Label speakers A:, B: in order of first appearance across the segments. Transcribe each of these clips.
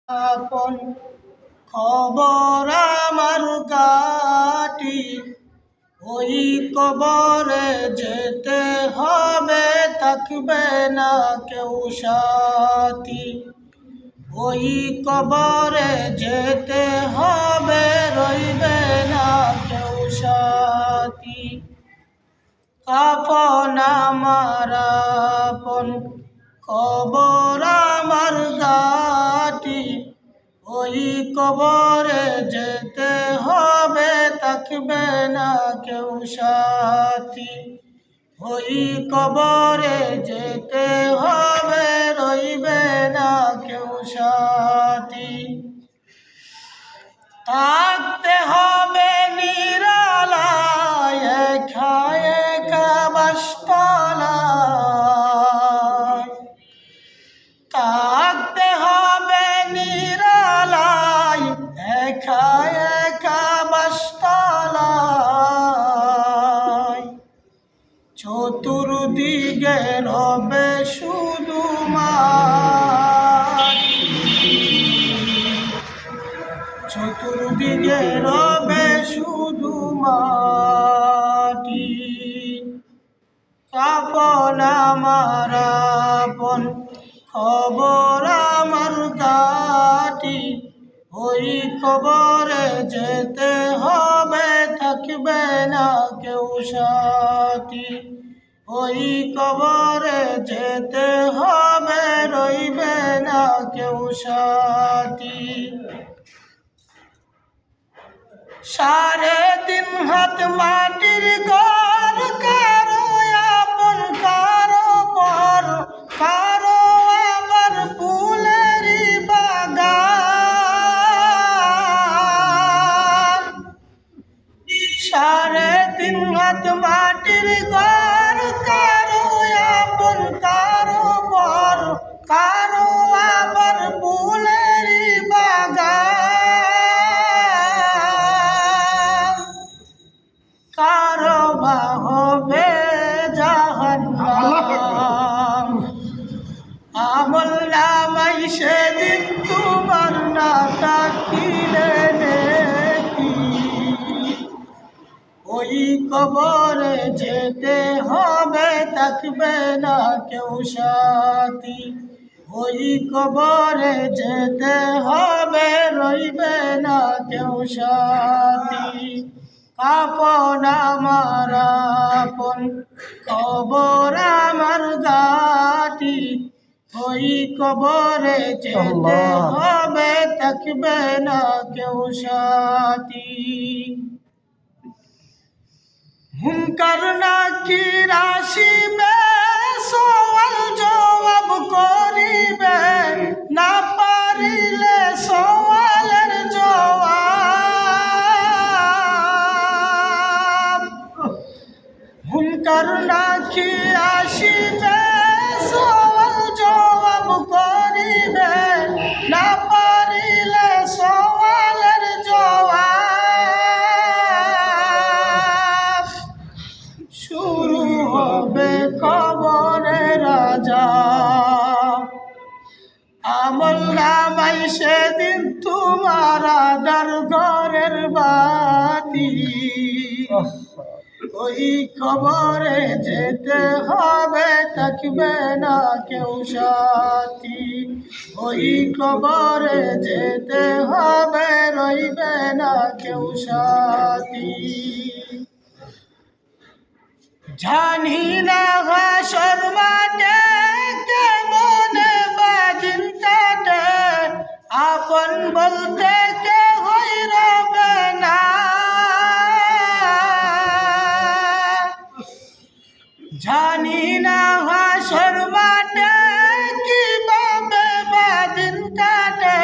A: আপন খবর আমার কাটি, ওই কবরে যেতে হবে, থাকবে না কেউ সাথী। ওই কবরে যেতে হবে, রইবে না কেউ সাথী। কাফন আমার আপন, কবর আমার ঘাটি, ওই কবরে যেতে হবে, থাকবে না কেউ সাথী। ওই কবরে যেতে হবে, রইবে না কেউ সাথী। থাকতে হবে নিরালায়, খায় বাসতলায়। থাকতে হবে নিরালায়, খায় বাসতলায়। চতুর্দিকে রবে শুধু চতুর্দিকে রবে শুধু মাটি। কাফন আমার আপন, খবর আমার ঘাটি, ওই কবরে যেতে হবে, থাকবে না কেউ সাথী। ওই কবরে যেতে হবে, রইবে না কেউ সাথী। 3.5 হাত মাটির ঘর, কারো আপন কারো পর, কারো আবার ফুলেরই বাগান। 3.5 হাত মাটির ঘর, কারো আপন কারো পর, কারো আবার ফুলেরই বাগান। কারো বা হবে জাহান্নাম। আমল নামাই সেদিন তোমার না থাকিলে নেকি। ওই কবরে যেতে হবে, থাকবে না কেউ সাথী। ওই কবরে যেতে হবে, রইবে না কেউ সাথী। কাফন আমার আপন, কবর আমার ঘাটি, ওই কবরে যেতে হবে, থাকবে না কেউ সাথী। মুনকার নাকির আসিবে, সওয়াল জবাব করিবে, না পারিলে সওয়ালের জবাব। মুনকার নাকির আসিবে, সওয়াল জবাব করিবে, না পারিলে সওয়ালের জবাব। শুরু হবে কবরের আযাব, আমল নামাই সেদিন তোমার আদার ঘরের বাতি। ওই কবরে যেতে হবে, থাকবে না কেউ সাথী। ওই কবরে যেতে হবে, রইবে না কেউ সাথী। জানি না হাসর মাঠে কেমনে বাজিন কাটে, আপন বলতে কেহই রবে না। জানি না হাসর মাঠে কিভাবে বাজিন কাটে,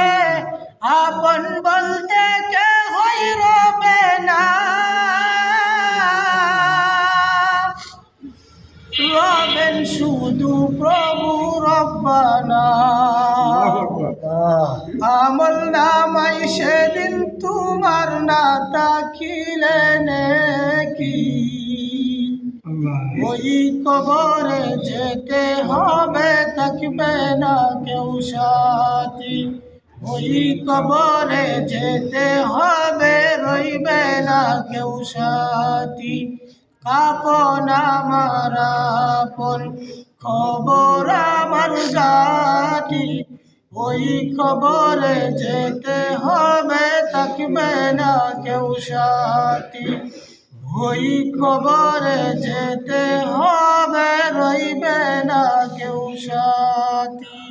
A: আপন বলতে কেহই রবে না। রবেন শুধু প্রভু রব্বানা। আমল নামাই সেদিন তোমার না থাকিলে নেকি। ওই কবরে যেতে হবে, থাকবে না কেউ সাথী। ওই কবরে যেতে হবে, রইবে না কেউ সাথী। কাপন আমার আপন, খবর আমার জাতি। ওই কবরে যেতে হবে, থাকবে না কেউ সাথী। ওই কবরে যেতে হবে, রইবে না কেউ সাথী।